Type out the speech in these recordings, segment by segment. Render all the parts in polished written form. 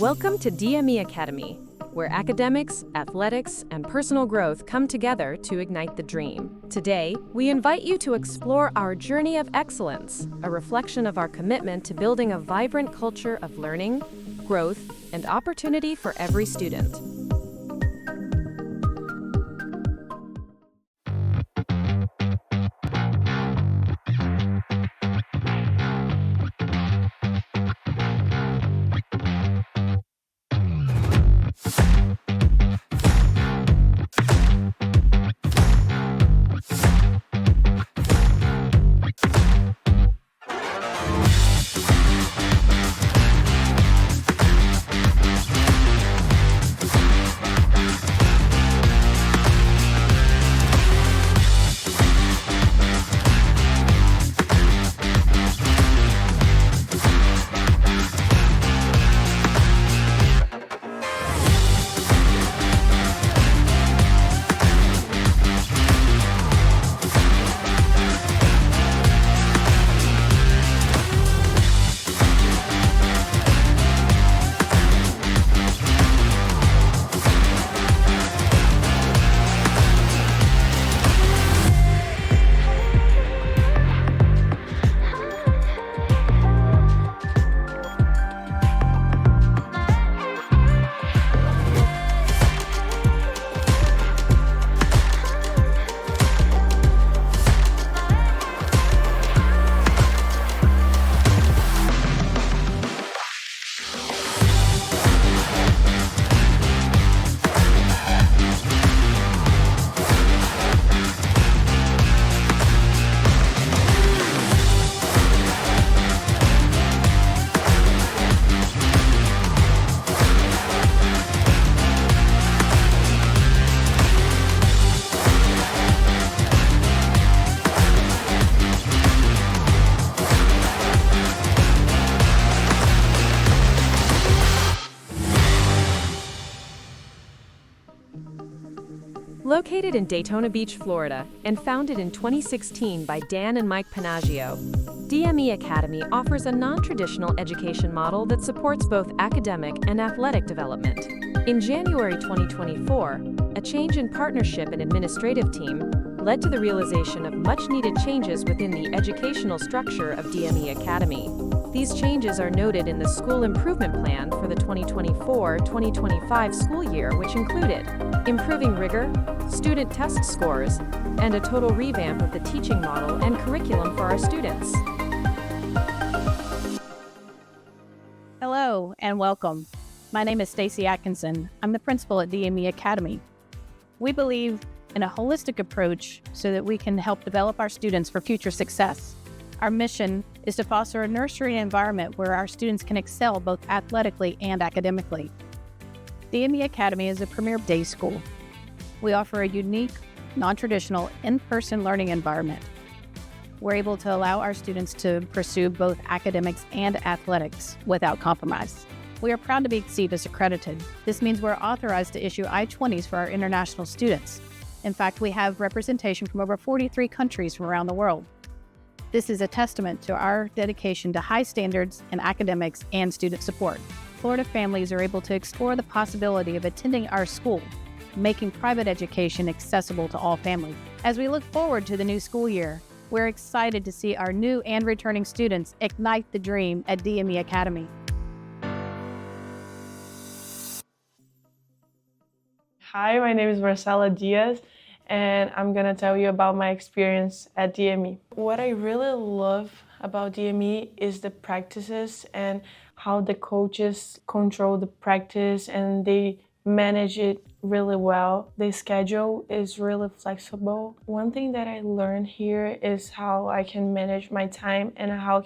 Welcome to DME Academy, where academics, athletics, and personal growth come together to ignite the dream. Today, we invite you to explore our journey of excellence, a reflection of our commitment to building a vibrant culture of learning, growth, and opportunity for every student. Located in Daytona Beach, Florida, and founded in 2016 by Dan and Mike Panaggio, DME Academy offers a non-traditional education model that supports both academic and athletic development. In January 2024, a change in partnership and administrative team led to the realization of much-needed changes within the educational structure of DME Academy. These changes are noted in the School Improvement Plan for the 2024-2025 school year, which included improving rigor, student test scores, and a total revamp of the teaching model and curriculum for our students. Hello and welcome. My name is Stacy Atkinson. I'm the principal at DME Academy. We believe in a holistic approach so that we can help develop our students for future success. Our mission is to foster a nurturing environment where our students can excel both athletically and academically. DME Academy is a premier day school. We offer a unique, non-traditional, in-person learning environment. We're able to allow our students to pursue both academics and athletics without compromise. We are proud to be CEBIS accredited. This means we're authorized to issue I-20s for our international students. In fact, we have representation from over 43 countries from around the world. This is a testament to our dedication to high standards in academics and student support. Florida families are able to explore the possibility of attending our school, making private education accessible to all families. As we look forward to the new school year, we're excited to see our new and returning students ignite the dream at DME Academy. Hi, my name is Marcela Diaz, and I'm gonna tell you about my experience at DME. What I really love about DME is the practices and how the coaches control the practice and they manage it really well. The schedule is really flexible. One thing that I learned here is how I can manage my time and how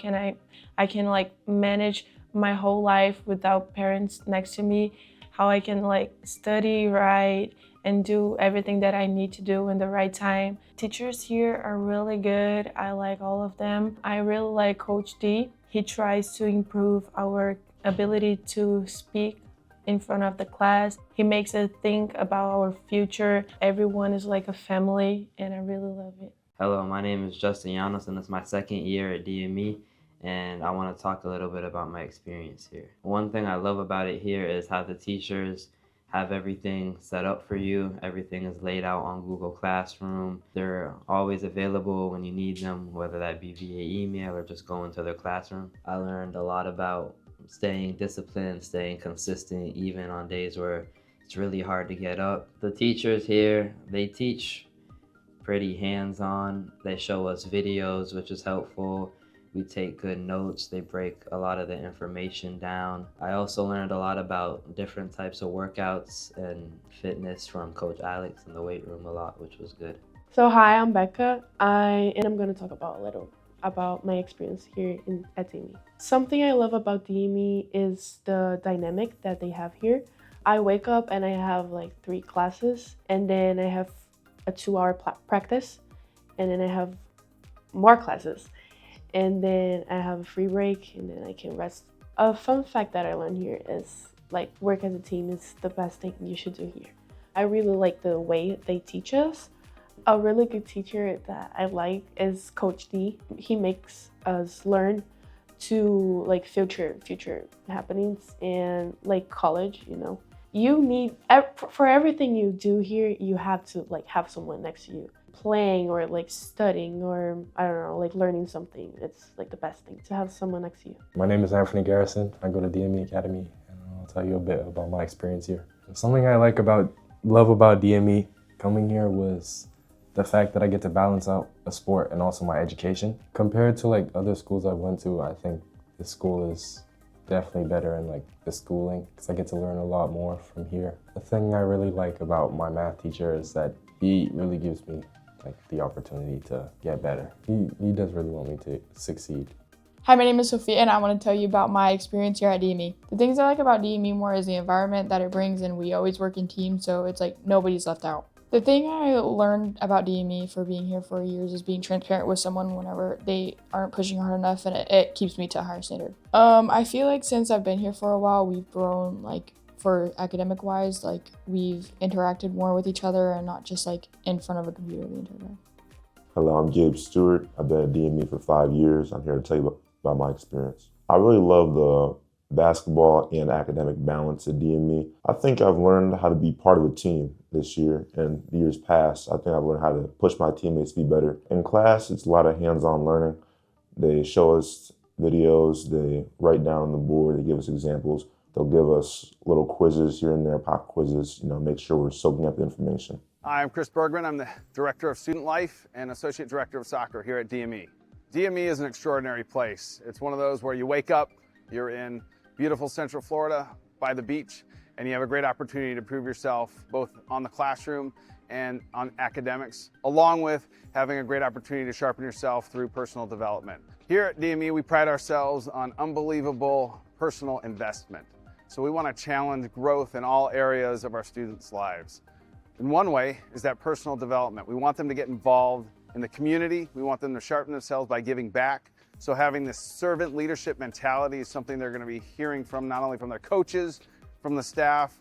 I can manage my whole life without parents next to me, how I can study right and do everything that I need to do in the right time. Teachers here are really good. I like all of them. I really like Coach D. He tries to improve our ability to speak in front of the class. He makes us think about our future. Everyone is like a family, and I really love it. Hello, my name is Justin Llanos, and it's my second year at DME. and I want to talk a little bit about my experience here. One thing I love about it here is how the teachers have everything set up for you. Everything is laid out on Google Classroom. They're always available when you need them, whether that be via email or just go into their classroom. I learned a lot about staying disciplined, staying consistent, even on days where it's really hard to get up. The teachers here, they teach pretty hands-on. They show us videos, which is helpful. We take good notes. They break a lot of the information down. I also learned a lot about different types of workouts and fitness from Coach Alex in the weight room a lot, which was good. So hi, I'm Becca. I'm going to talk about a little about my experience here at DME. Something I love about DME is the dynamic that they have here. I wake up and I have like 3 classes, and then I have a 2-hour practice, and then I have more classes, and then I have a free break, and then I can rest. A fun fact that I learned here is like work as a team is the best thing you should do here. I really like the way they teach us. A really good teacher that I like is Coach D. He makes us learn to like future happenings and like college, you know. You need, for everything you do here, you have to like have someone next to you playing or like studying or I don't know, like learning something. It's like the best thing to have someone next to you. My name is Anthony Garrison. I go to DME Academy, and I'll tell you a bit about my experience here. Something I love about DME coming here was the fact that I get to balance out a sport and also my education. Compared to like other schools I went to, I think this school is definitely better in like the schooling because I get to learn a lot more from here. The thing I really like about my math teacher is that he really gives me like the opportunity to get better. He does really want me to succeed. Hi, my name is Sophia, and I want to tell you about my experience here at DME. The things I like about DME more is the environment that it brings, and we always work in teams, so it's like nobody's left out. The thing I learned about DME for being here for years is being transparent with someone whenever they aren't pushing hard enough, and it keeps me to a higher standard. I feel like since I've been here for a while, we've grown, like, for academic wise, like we've interacted more with each other and not just like in front of a computer the entire time. Hello, I'm Gabe Stewart. I've been at DME for 5 years. I'm here to tell you about my experience. I really love the basketball and academic balance at DME. I think I've learned how to be part of a team this year and the years past. I think I've learned how to push my teammates to be better. In class, it's a lot of hands-on learning. They show us videos, they write down on the board, they give us examples. They'll give us little quizzes here and there, pop quizzes, make sure we're soaking up the information. Hi, I'm Chris Bergman. I'm the Director of Student Life and Associate Director of Soccer here at DME. DME is an extraordinary place. It's one of those where you wake up, you're in beautiful Central Florida by the beach, and you have a great opportunity to prove yourself both on the classroom and on academics, along with having a great opportunity to sharpen yourself through personal development. Here at DME, we pride ourselves on unbelievable personal investment. So we want to challenge growth in all areas of our students' lives. And one way is that personal development. We want them to get involved in the community. We want them to sharpen themselves by giving back. So having this servant leadership mentality is something they're going to be hearing from not only from their coaches, from the staff,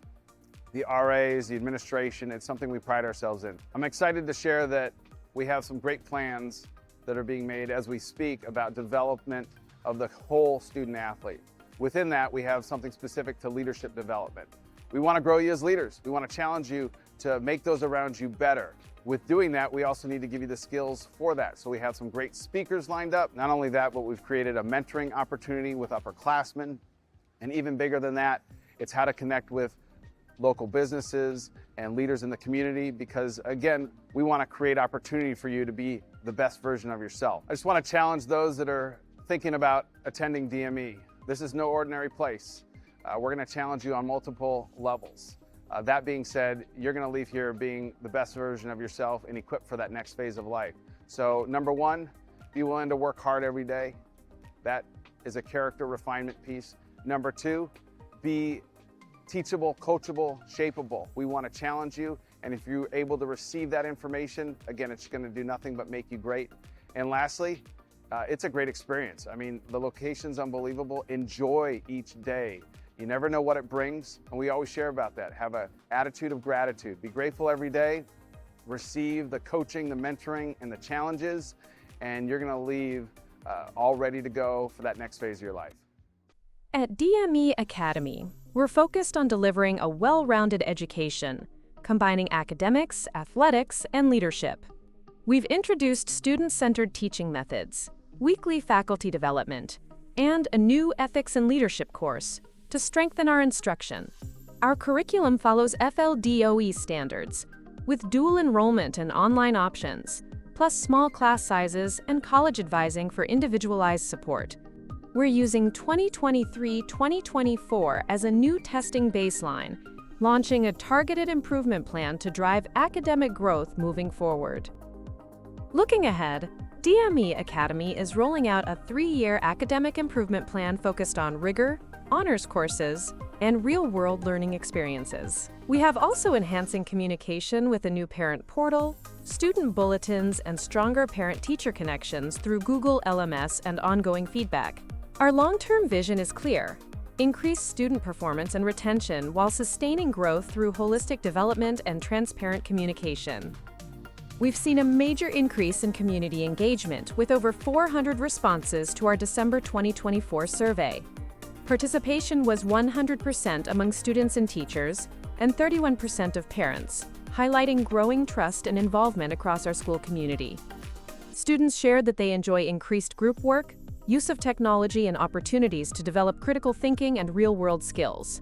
the RAs, the administration. It's something we pride ourselves in. I'm excited to share that we have some great plans that are being made as we speak about development of the whole student athlete. Within that, we have something specific to leadership development. We want to grow you as leaders. We want to challenge you to make those around you better. With doing that, we also need to give you the skills for that. So we have some great speakers lined up. Not only that, but we've created a mentoring opportunity with upperclassmen. And even bigger than that, it's how to connect with local businesses and leaders in the community because, again, we want to create opportunity for you to be the best version of yourself. I just want to challenge those that are thinking about attending DME. This is no ordinary place. We're going to challenge you on multiple levels. That being said, you're going to leave here being the best version of yourself and equipped for that next phase of life. So number one, be willing to work hard every day. That is a character refinement piece. Number two, be teachable, coachable, shapeable. We want to challenge you. And if you're able to receive that information, again, it's going to do nothing but make you great. And lastly, it's a great experience. I mean, the location's unbelievable. Enjoy each day. You never know what it brings, and we always share about that. Have an attitude of gratitude. Be grateful every day. Receive the coaching, the mentoring, and the challenges, and you're going to leave all ready to go for that next phase of your life. At DME Academy, we're focused on delivering a well-rounded education, combining academics, athletics, and leadership. We've introduced student-centered teaching methods, weekly faculty development, and a new ethics and leadership course to strengthen our instruction. Our curriculum follows FLDOE standards, with dual enrollment and online options, plus small class sizes and college advising for individualized support. We're using 2023-2024 as a new testing baseline, launching a targeted improvement plan to drive academic growth moving forward. Looking ahead, DME Academy is rolling out a 3-year academic improvement plan focused on rigor, honors courses, and real-world learning experiences. We have also enhancing communication with a new parent portal, student bulletins, and stronger parent-teacher connections through Google LMS and ongoing feedback. Our long-term vision is clear: increase student performance and retention while sustaining growth through holistic development and transparent communication. We've seen a major increase in community engagement with over 400 responses to our December 2024 survey. Participation was 100% among students and teachers, and 31% of parents, highlighting growing trust and involvement across our school community. Students shared that they enjoy increased group work, use of technology, and opportunities to develop critical thinking and real-world skills.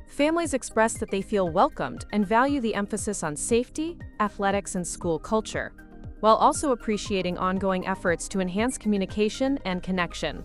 Families expressed that they feel welcomed and value the emphasis on safety, athletics, and school culture, while also appreciating ongoing efforts to enhance communication and connection.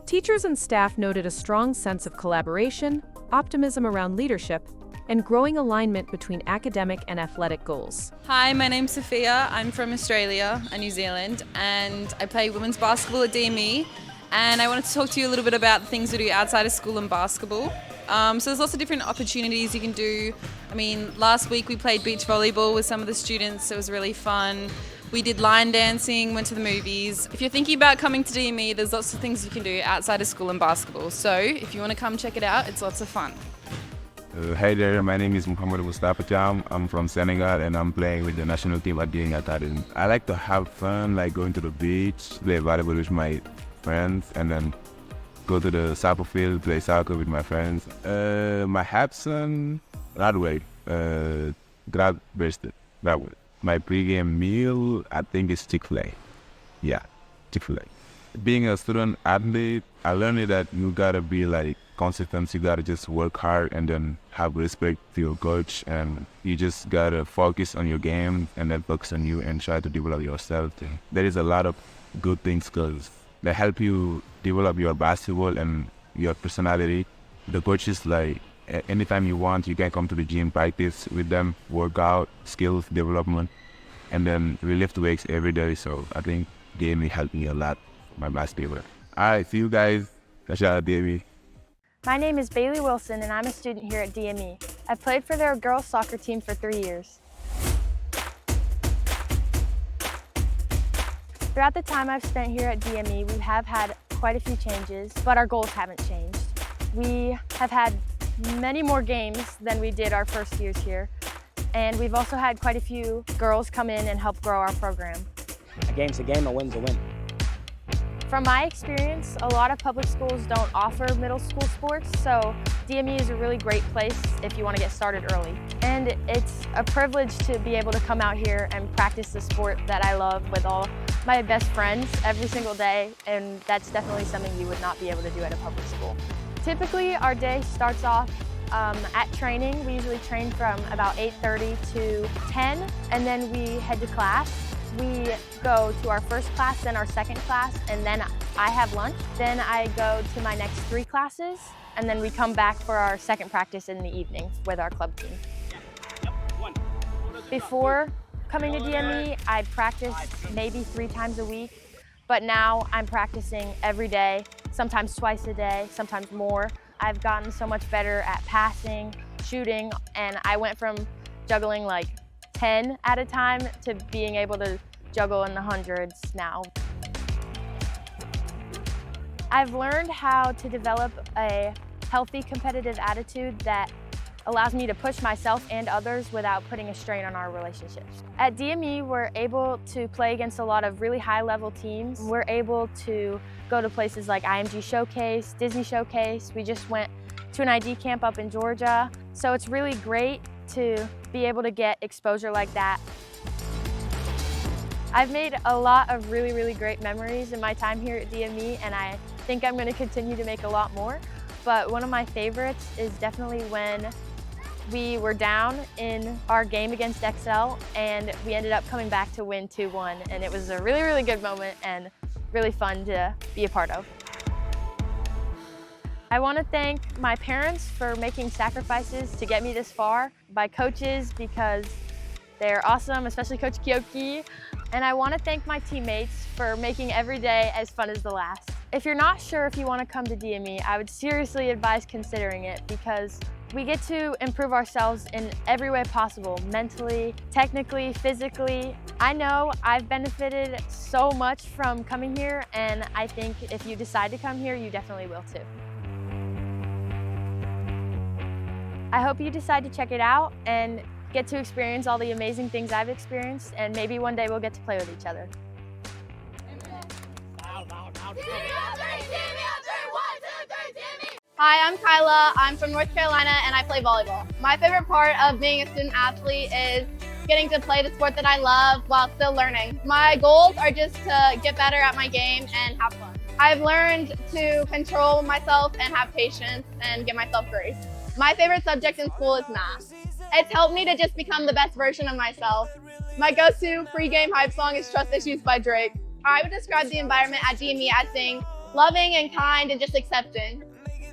Teachers and staff noted a strong sense of collaboration, optimism around leadership, and growing alignment between academic and athletic goals. Hi, my name's Sophia. I'm from Australia and New Zealand, and I play women's basketball at DME. And I wanted to talk to you a little bit about the things we do outside of school and basketball. So there's lots of different opportunities you can do. I mean, last week we played beach volleyball with some of the students. It was really fun. We did line dancing, went to the movies. If you're thinking about coming to DME, there's lots of things you can do outside of school and basketball. So if you want to come check it out, it's lots of fun. Hey there, my name is Muhammad Mustafa Cham. I'm from Senegal and I'm playing with the national team at DME Academy. I like to have fun, like going to the beach, play volleyball with my friends, and then go to the soccer field, play soccer with my friends. My Hapson, that way, grab vested, that way. My pregame meal, I think it's Chick-fil-A. Yeah, Chick-fil-A. Being a student athlete, I learned that you gotta be like consistent. You gotta just work hard and then have respect to your coach, and you just gotta focus on your game and then focus on you and try to develop yourself. There is a lot of good things because they help you develop your basketball and your personality. The coaches, like, anytime you want, you can come to the gym, practice with them, work out, skills development, and then we lift weights every day. So I think DME helped me a lot for my basketball. All right, see you guys. Shout out DME. My name is Bailey Wilson and I'm a student here at DME. I played for their girls soccer team for 3 years. Throughout the time I've spent here at DME, we have had quite a few changes, but our goals haven't changed. We have had many more games than we did our first years here, and we've also had quite a few girls come in and help grow our program. A game's a game, a win's a win. From my experience, a lot of public schools don't offer middle school sports, so DME is a really great place if you want to get started early. And it's a privilege to be able to come out here and practice the sport that I love with all my best friends every single day, and that's definitely something you would not be able to do at a public school. Typically, our day starts off at training. We usually train from about 8:30 to 10, and then we head to class. We go to our first class, then our second class, and then I have lunch. Then I go to my next 3 classes, and then we come back for our second practice in the evening with our club team. Before coming to DME, I practiced maybe 3 times a week, but now I'm practicing every day, sometimes twice a day, sometimes more. I've gotten so much better at passing, shooting, and I went from juggling like 10 at a time to being able to juggle in the hundreds now. I've learned how to develop a healthy competitive attitude that allows me to push myself and others without putting a strain on our relationships. At DME, we're able to play against a lot of really high-level teams. We're able to go to places like IMG Showcase, Disney Showcase. We just went to an ID camp up in Georgia. So it's really great to be able to get exposure like that. I've made a lot of really great memories in my time here at DME, and I think I'm going to continue to make a lot more. But one of my favorites is definitely when we were down in our game against XL, and we ended up coming back to win 2-1. And it was a really good moment and really fun to be a part of. I want to thank my parents for making sacrifices to get me this far, my coaches because they're awesome, especially Coach Kyoki. And I want to thank my teammates for making every day as fun as the last. If you're not sure if you want to come to DME, I would seriously advise considering it because we get to improve ourselves in every way possible, mentally, technically, physically. I know I've benefited so much from coming here, and I think if you decide to come here, you definitely will too. I hope you decide to check it out and get to experience all the amazing things I've experienced, and maybe one day we'll get to play with each other. Hi, I'm Kyla. I'm from North Carolina and I play volleyball. My favorite part of being a student athlete is getting to play the sport that I love while still learning. My goals are just to get better at my game and have fun. I've learned to control myself and have patience and give myself grace. My favorite subject in school is math. It's helped me to just become the best version of myself. My go-to pre-game hype song is Trust Issues by Drake. I would describe the environment at DME as being loving and kind and just accepting.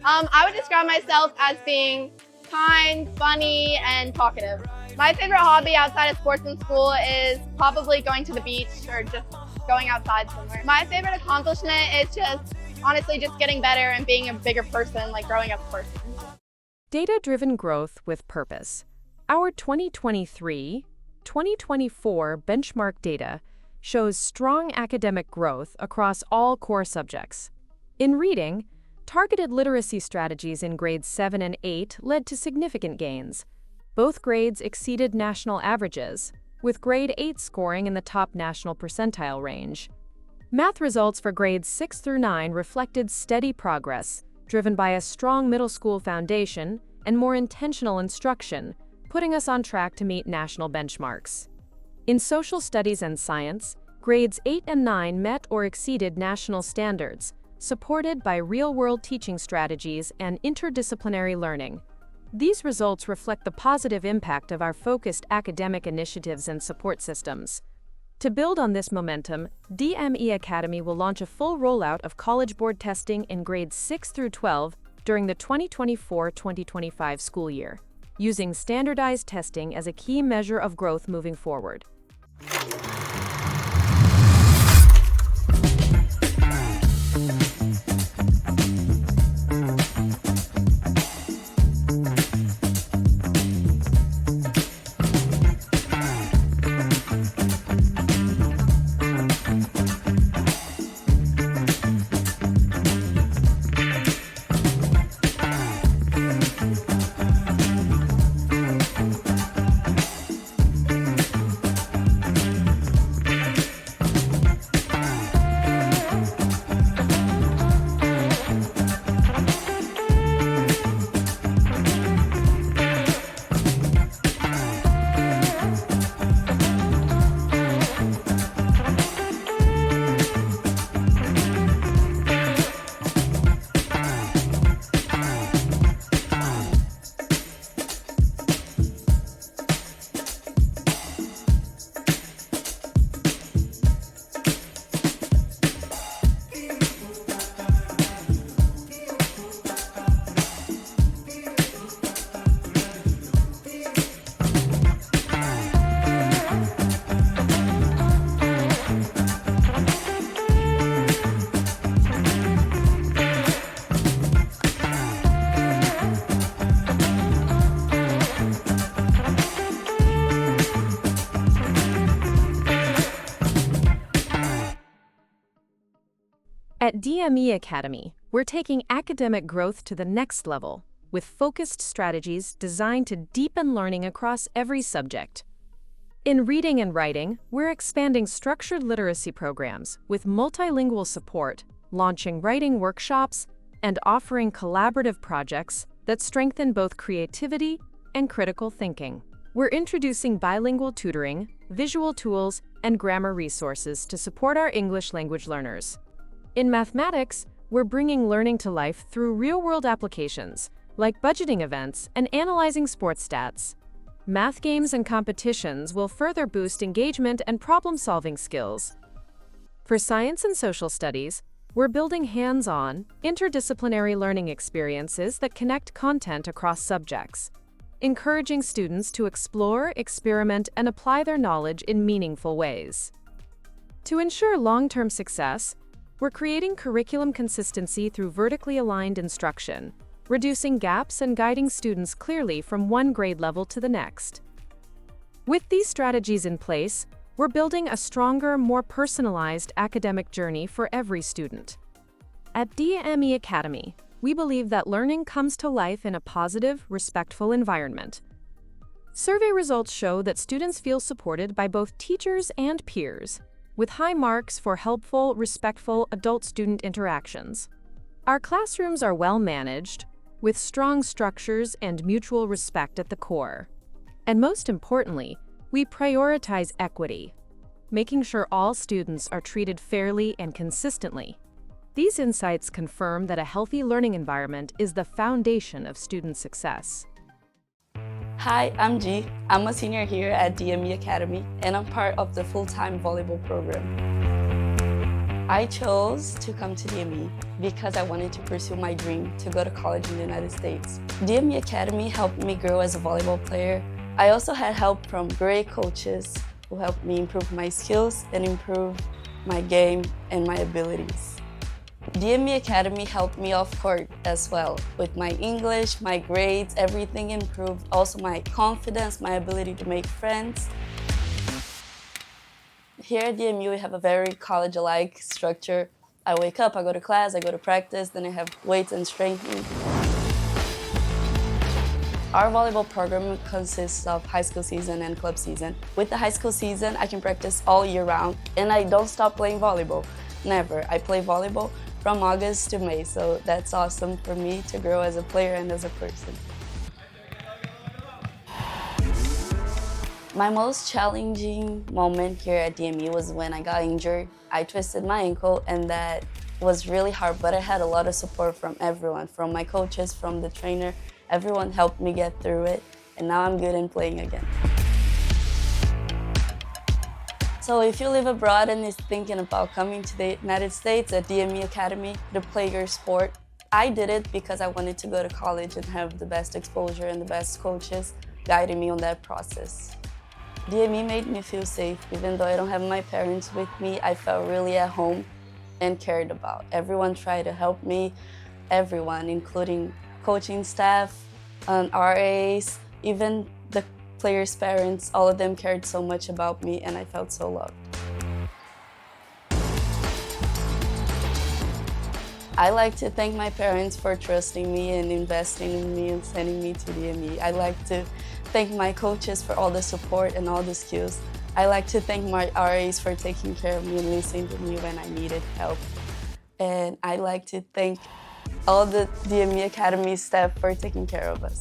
I would describe myself as being kind, funny, and talkative. My favorite hobby outside of sports in school is probably going to the beach or just going outside somewhere. My favorite accomplishment is just honestly just getting better and being a bigger person, like growing up a person. Data-driven growth with purpose. Our 2023-2024 benchmark data shows strong academic growth across all core subjects. In reading, targeted literacy strategies in grades 7 and 8 led to significant gains. Both grades exceeded national averages, with grade 8 scoring in the top national percentile range. Math results for grades 6 through 9 reflected steady progress, driven by a strong middle school foundation and more intentional instruction, putting us on track to meet national benchmarks. In social studies and science, grades 8 and 9 met or exceeded national standards, supported by real-world teaching strategies and interdisciplinary learning. These results reflect the positive impact of our focused academic initiatives and support systems. To build on this momentum, DME Academy will launch a full rollout of College Board testing in grades 6 through 12 during the 2024-2025 school year, using standardized testing as a key measure of growth moving forward. At DME Academy, we're taking academic growth to the next level with focused strategies designed to deepen learning across every subject. In reading and writing, we're expanding structured literacy programs with multilingual support, launching writing workshops, and offering collaborative projects that strengthen both creativity and critical thinking. We're introducing bilingual tutoring, visual tools, and grammar resources to support our English language learners. In mathematics, we're bringing learning to life through real-world applications, like budgeting events and analyzing sports stats. Math games and competitions will further boost engagement and problem-solving skills. For science and social studies, we're building hands-on, interdisciplinary learning experiences that connect content across subjects, encouraging students to explore, experiment, and apply their knowledge in meaningful ways. To ensure long-term success, we're creating curriculum consistency through vertically aligned instruction, reducing gaps and guiding students clearly from one grade level to the next. With these strategies in place, we're building a stronger, more personalized academic journey for every student. At DME Academy, we believe that learning comes to life in a positive, respectful environment. Survey results show that students feel supported by both teachers and peers, with high marks for helpful, respectful adult-student interactions. Our classrooms are well managed, with strong structures and mutual respect at the core. And most importantly, we prioritize equity, making sure all students are treated fairly and consistently. These insights confirm that a healthy learning environment is the foundation of student success. Hi, I'm G. I'm a senior here at DME Academy, and I'm part of the full-time volleyball program. I chose to come to DME because I wanted to pursue my dream to go to college in the United States. DME Academy helped me grow as a volleyball player. I also had help from great coaches who helped me improve my skills and improve my game and my abilities. DME Academy helped me off court as well. With my English, my grades, everything improved. Also my confidence, my ability to make friends. Here at DMU, we have a very college-alike structure. I wake up, I go to class, I go to practice, then I have weights and strengthening. Our volleyball program consists of high school season and club season. With the high school season, I can practice all year round, and I don't stop playing volleyball. Never. I play volleyball from August to May, so that's awesome for me to grow as a player and as a person. My most challenging moment here at DME was when I got injured. I twisted my ankle, and that was really hard, but I had a lot of support from everyone, from my coaches, from the trainer. Everyone helped me get through it, and now I'm good and playing again. So if you live abroad and is thinking about coming to the United States at DME Academy to play your sport, I did it because I wanted to go to college and have the best exposure and the best coaches guiding me on that process. DME made me feel safe. Even though I don't have my parents with me, I felt really at home and cared about. Everyone tried to help me, everyone, including coaching staff, RAs, even the players' parents, all of them cared so much about me, and I felt so loved. I like to thank my parents for trusting me and investing in me and sending me to DME. I like to thank my coaches for all the support and all the skills. I like to thank my RAs for taking care of me and listening to me when I needed help. And I like to thank all the DME Academy staff for taking care of us.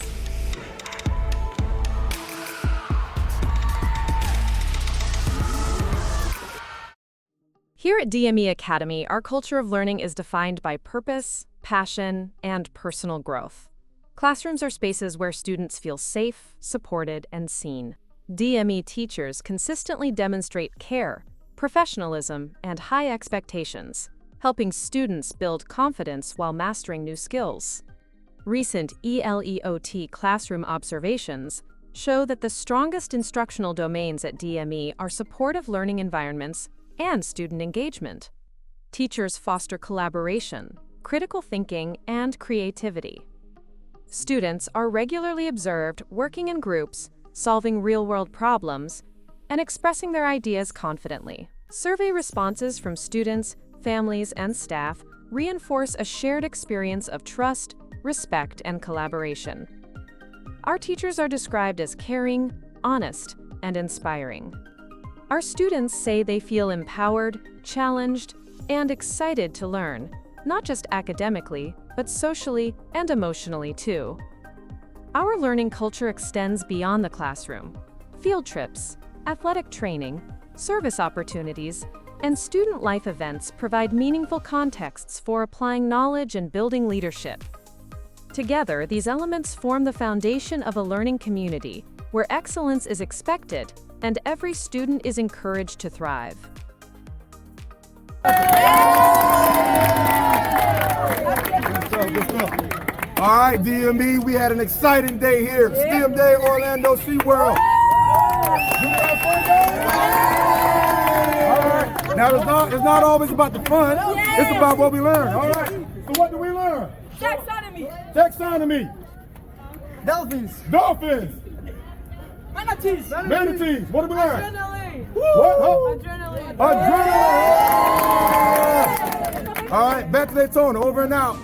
Here at DME Academy, our culture of learning is defined by purpose, passion, and personal growth. Classrooms are spaces where students feel safe, supported, and seen. DME teachers consistently demonstrate care, professionalism, and high expectations, helping students build confidence while mastering new skills. Recent ELEOT classroom observations show that the strongest instructional domains at DME are supportive learning environments and student engagement. Teachers foster collaboration, critical thinking, and creativity. Students are regularly observed working in groups, solving real-world problems, and expressing their ideas confidently. Survey responses from students, families, and staff reinforce a shared experience of trust, respect, and collaboration. Our teachers are described as caring, honest, and inspiring. Our students say they feel empowered, challenged, and excited to learn, not just academically, but socially and emotionally too. Our learning culture extends beyond the classroom. Field trips, athletic training, service opportunities, and student life events provide meaningful contexts for applying knowledge and building leadership. Together, these elements form the foundation of a learning community where excellence is expected and every student is encouraged to thrive. All right, DME, we had an exciting day here. STEM Day, Orlando SeaWorld. All right, now it's not always about the fun. It's about what we learn. All right, so what do we learn? Taxonomy. Taxonomy. Dolphins. Dolphins. Manatees. Manatees. What do we learn? Adrenaline. What? Huh? Adrenaline. Adrenaline. All right, back to Daytona. Over and out.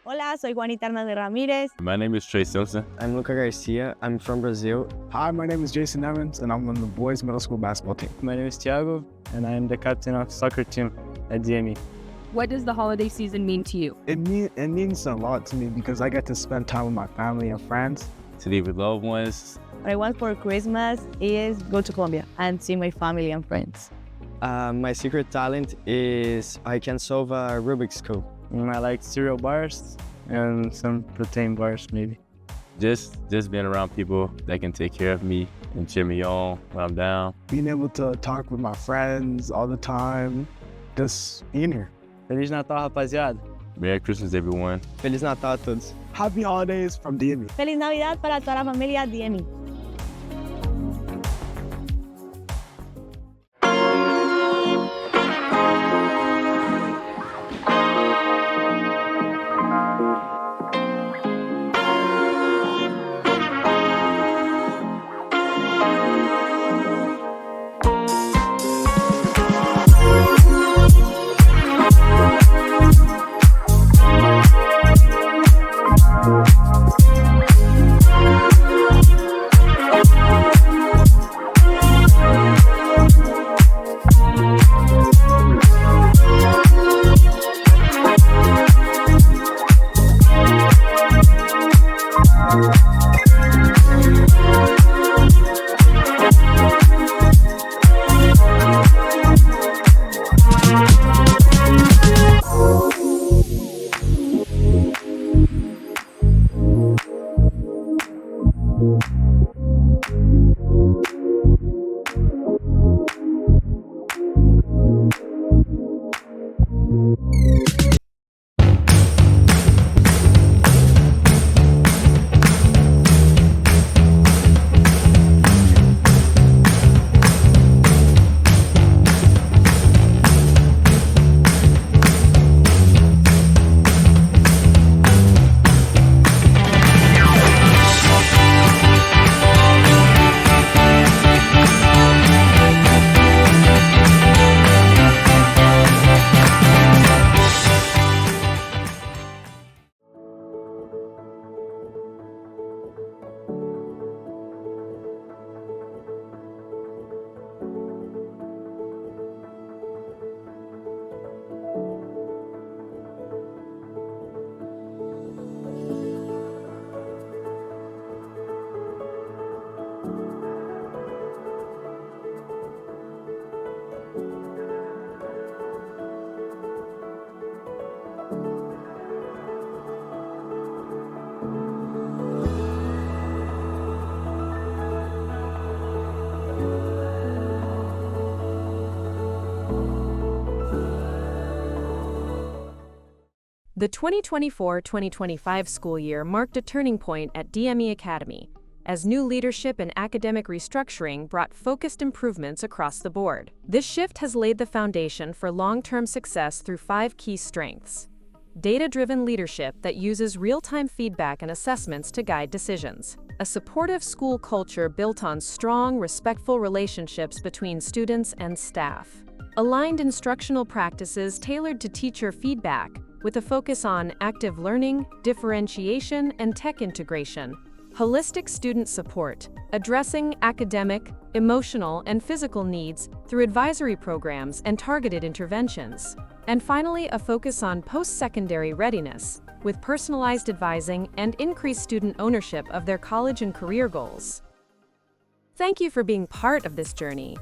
Hola, soy Juanita Hernández Ramírez. My name is Trey Simpson. I'm Luca Garcia. I'm from Brazil. Hi, my name is Jason Evans, and I'm on the boys' middle school basketball team. My name is Thiago, and I am the captain of soccer team at DME. What does the holiday season mean to you? It means a lot to me because I get to spend time with my family and friends. To be with loved ones. What I want for Christmas is go to Colombia and see my family and friends. My secret talent is I can solve a Rubik's Cube. I like cereal bars and some protein bars, maybe. Just being around people that can take care of me and cheer me on when I'm down. Being able to talk with my friends all the time, just being here. Feliz Natal, rapaziada. Merry Christmas, everyone. Feliz Natal a todos. Happy holidays from DME. Feliz Navidad para toda la familia DME. The 2024-2025 school year marked a turning point at DME Academy, as new leadership and academic restructuring brought focused improvements across the board. This shift has laid the foundation for long-term success through 5 key strengths. Data-driven leadership that uses real-time feedback and assessments to guide decisions. A supportive school culture built on strong, respectful relationships between students and staff. Aligned instructional practices tailored to teacher feedback, with a focus on active learning, differentiation, and tech integration. Holistic student support, addressing academic, emotional, and physical needs through advisory programs and targeted interventions. And finally, a focus on post-secondary readiness, with personalized advising and increased student ownership of their college and career goals. Thank you for being part of this journey.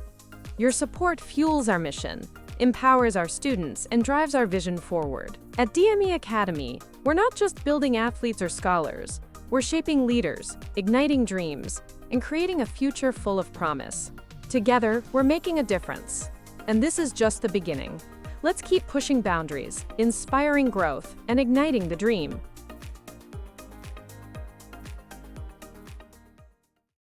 Your support fuels our mission, empowers our students, and drives our vision forward. At DME Academy, we're not just building athletes or scholars, we're shaping leaders, igniting dreams, and creating a future full of promise. Together, we're making a difference. And this is just the beginning. Let's keep pushing boundaries, inspiring growth, and igniting the dream.